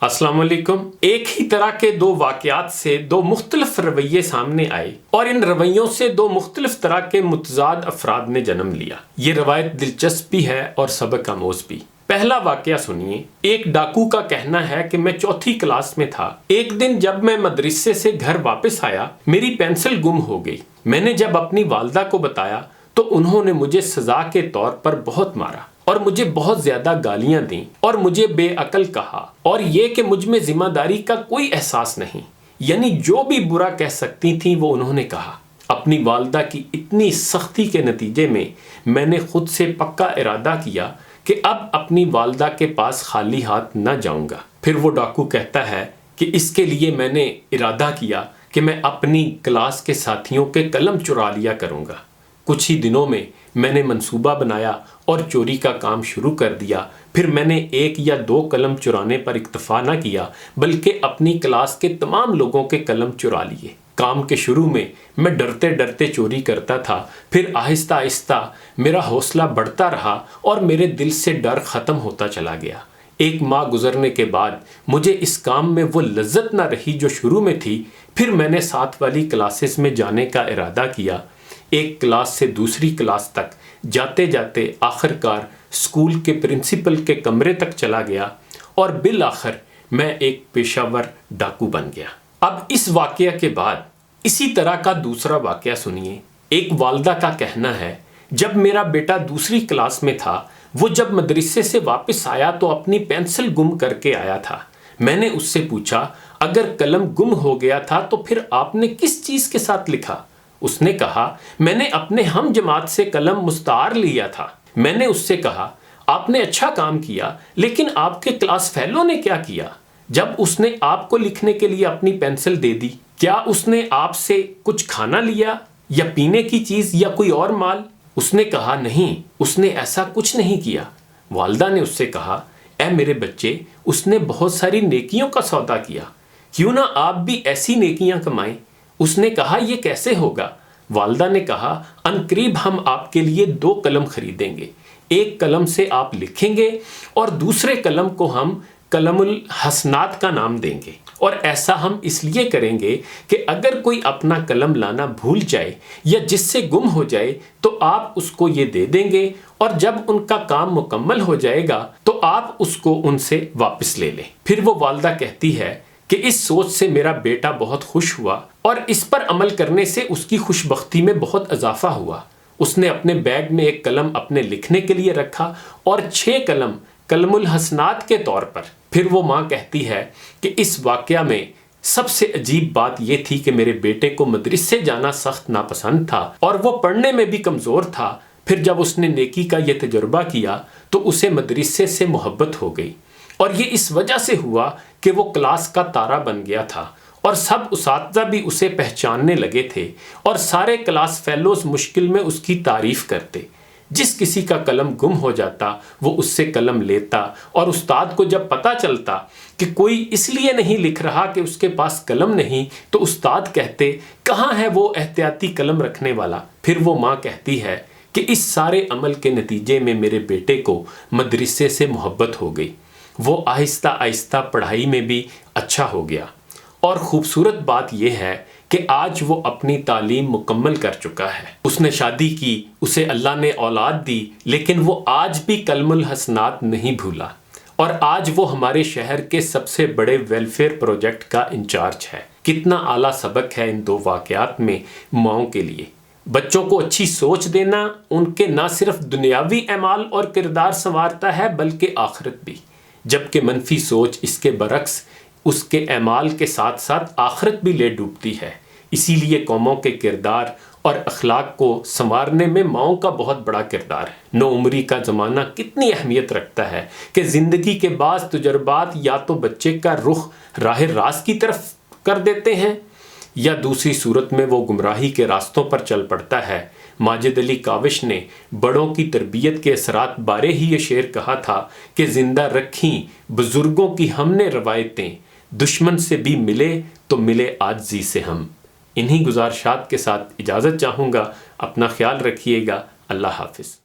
السلام علیکم۔ ایک ہی طرح کے دو واقعات سے دو مختلف رویے سامنے آئے اور ان رویوں سے دو مختلف طرح کے متضاد افراد نے جنم لیا۔ یہ روایت دلچسپ بھی ہے اور سبق آموز بھی۔ پہلا واقعہ سنیے۔ ایک ڈاکو کا کہنا ہے کہ میں چوتھی کلاس میں تھا۔ ایک دن جب میں مدرسے سے گھر واپس آیا، میری پینسل گم ہو گئی۔ میں نے جب اپنی والدہ کو بتایا تو انہوں نے مجھے سزا کے طور پر بہت مارا اور مجھے بہت زیادہ گالیاں دیں اور مجھے بے عقل کہا، اور یہ کہ مجھ میں ذمہ داری کا کوئی احساس نہیں، یعنی جو بھی برا کہہ سکتی تھیں وہ انہوں نے کہا۔ اپنی والدہ کی اتنی سختی کے نتیجے میں نے خود سے پکا ارادہ کیا کہ اب اپنی والدہ کے پاس خالی ہاتھ نہ جاؤں گا۔ پھر وہ ڈاکو کہتا ہے کہ اس کے لیے میں نے ارادہ کیا کہ میں اپنی کلاس کے ساتھیوں کے قلم چرا لیا کروں گا۔ کچھ ہی دنوں میں نے منصوبہ بنایا اور چوری کا کام شروع کر دیا۔ پھر میں نے 1 یا 2 قلم چرانے پر اکتفا نہ کیا بلکہ اپنی کلاس کے تمام لوگوں کے قلم چرا لیے۔ کام کے شروع میں ڈرتے ڈرتے چوری کرتا تھا، پھر آہستہ آہستہ میرا حوصلہ بڑھتا رہا اور میرے دل سے ڈر ختم ہوتا چلا گیا۔ 1 ماہ گزرنے کے بعد مجھے اس کام میں وہ لذت نہ رہی جو شروع میں تھی۔ پھر میں نے ساتھ والی کلاسز میں جانے کا ارادہ کیا۔ ایک کلاس سے دوسری کلاس تک جاتے جاتے آخر کار اسکول کے پرنسپل کے کمرے تک چلا گیا اور بالآخر میں ایک پیشہ ور ڈاکو بن گیا۔ اب اس واقعہ کے بعد اسی طرح کا دوسرا واقعہ سنیے۔ ایک والدہ کا کہنا ہے، جب میرا بیٹا دوسری کلاس میں تھا، وہ جب مدرسے سے واپس آیا تو اپنی پینسل گم کر کے آیا تھا۔ میں نے اس سے پوچھا، اگر قلم گم ہو گیا تھا تو پھر آپ نے کس چیز کے ساتھ لکھا؟ اس نے کہا، میں نے اپنے ہم جماعت سے قلم مستعار لیا تھا۔ میں نے اس سے کہا، آپ نے اچھا کام کیا، لیکن آپ کے کلاس فیلو نے کیا کیا جب اس نے آپ کو لکھنے کے لیے اپنی پینسل دے دی؟ کیا اس نے آپ سے کچھ کھانا لیا یا پینے کی چیز یا کوئی اور مال؟ اس نے کہا، نہیں، اس نے ایسا کچھ نہیں کیا۔ والدہ نے اس سے کہا، اے میرے بچے، اس نے بہت ساری نیکیوں کا سودا کیا، کیوں نہ آپ بھی ایسی نیکیاں کمائیں؟ اس نے کہا، یہ کیسے ہوگا؟ والدہ نے کہا، عنقریب ہم آپ کے لیے 2 قلم خریدیں گے۔ ایک قلم سے آپ لکھیں گے اور دوسرے قلم کو ہم قلم الحسنات کا نام دیں گے، اور ایسا ہم اس لیے کریں گے کہ اگر کوئی اپنا قلم لانا بھول جائے یا جس سے گم ہو جائے تو آپ اس کو یہ دے دیں گے، اور جب ان کا کام مکمل ہو جائے گا تو آپ اس کو ان سے واپس لے لیں۔ پھر وہ والدہ کہتی ہے کہ اس سوچ سے میرا بیٹا بہت خوش ہوا اور اس پر عمل کرنے سے اس کی خوش بختی میں بہت اضافہ ہوا۔ اس نے اپنے بیگ میں 1 قلم اپنے لکھنے کے لیے رکھا اور 6 قلم قلم الحسنات کے طور پر۔ پھر وہ ماں کہتی ہے کہ اس واقعہ میں سب سے عجیب بات یہ تھی کہ میرے بیٹے کو مدرسے جانا سخت ناپسند تھا اور وہ پڑھنے میں بھی کمزور تھا۔ پھر جب اس نے نیکی کا یہ تجربہ کیا تو اسے مدرسے سے محبت ہو گئی، اور یہ اس وجہ سے ہوا کہ وہ کلاس کا تارا بن گیا تھا اور سب اساتذہ بھی اسے پہچاننے لگے تھے، اور سارے کلاس فیلوز مشکل میں اس کی تعریف کرتے۔ جس کسی کا قلم گم ہو جاتا وہ اس سے قلم لیتا، اور استاد کو جب پتہ چلتا کہ کوئی اس لیے نہیں لکھ رہا کہ اس کے پاس قلم نہیں تو استاد کہتے، کہاں ہے وہ احتیاطی قلم رکھنے والا؟ پھر وہ ماں کہتی ہے کہ اس سارے عمل کے نتیجے میں میرے بیٹے کو مدرسے سے محبت ہو گئی، وہ آہستہ آہستہ پڑھائی میں بھی اچھا ہو گیا، اور خوبصورت بات یہ ہے کہ آج وہ اپنی تعلیم مکمل کر چکا ہے۔ اس نے شادی کی، اسے اللہ نے اولاد دی، لیکن وہ آج بھی قلم الحسنات نہیں بھولا، اور آج وہ ہمارے شہر کے سب سے بڑے ویلفیئر پروجیکٹ کا انچارج ہے۔ کتنا اعلیٰ سبق ہے ان 2 واقعات میں ماؤں کے لیے۔ بچوں کو اچھی سوچ دینا ان کے نہ صرف دنیاوی اعمال اور کردار سنوارتا ہے بلکہ آخرت بھی، جبکہ منفی سوچ اس کے برعکس اس کے اعمال کے ساتھ ساتھ آخرت بھی لے ڈوبتی ہے۔ اسی لیے قوموں کے کردار اور اخلاق کو سنوارنے میں ماؤں کا بہت بڑا کردار ہے۔ نو عمری کا زمانہ کتنی اہمیت رکھتا ہے کہ زندگی کے بعض تجربات یا تو بچے کا رخ راہ راست کی طرف کر دیتے ہیں یا دوسری صورت میں وہ گمراہی کے راستوں پر چل پڑتا ہے۔ ماجد علی کاوش نے بڑوں کی تربیت کے اثرات بارے ہی یہ شعر کہا تھا کہ زندہ رکھیں بزرگوں کی ہم نے روایتیں، دشمن سے بھی ملے تو ملے عاجزی سے ہم۔ انہی گزارشات کے ساتھ اجازت چاہوں گا۔ اپنا خیال رکھیے گا۔ اللہ حافظ۔